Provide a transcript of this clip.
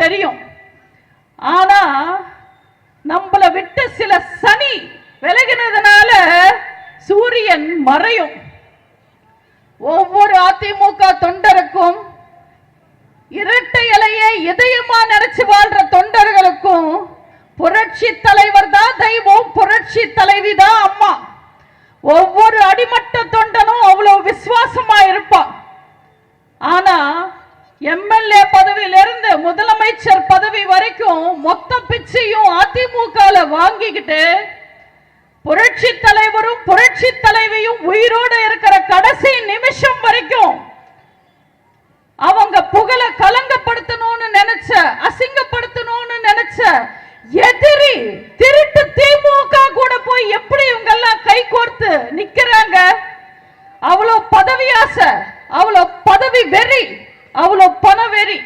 தெரியும். ஆனா நம்மள விட்டு சில சனி விலகினதுனால சூரியன் மறையும். ஒவ்வொரு அதிமுக தொண்டருக்கும், இரட்டை இலையை இதயமா நினைச்சு வாழ்ற தொண்டர்களுக்கும் புரட்சி தலைவர் தான் தெய்வம், புரட்சி தலைவி தான் அம்மா. ஒவ்வொரு அடிமட்ட தொண்டனும் அவ்வளவு விசுவாசமா இருப்பான். ஆனா எம்எல்ஏ பதவியிலிருந்து முதலமைச்சர் பதவி வரைக்கும் மொத்த பிச்சையும் அதிமுக வாங்கிக்கிட்டு புரட்சி தலைவரும் புரட்சி தலைவியும் உயிரோடு இருக்கிற கடைசி நிமிஷம் வரைக்கும் அவங்க புகழ கலங்கப்படுத்தணும்னு நினைச்ச, அசிங்கப்படுத்தணும்னு நினைச்ச எதிரி திருட்டு திமுக கூட போய் எப்படி இவங்க எல்லாம் கை கோர்த்து நிக்கிறாங்க. அவ்வளவு பதவி ஆசை, அவ்வளவு பதவி வெறி, அவ்வளவு பண வெறி.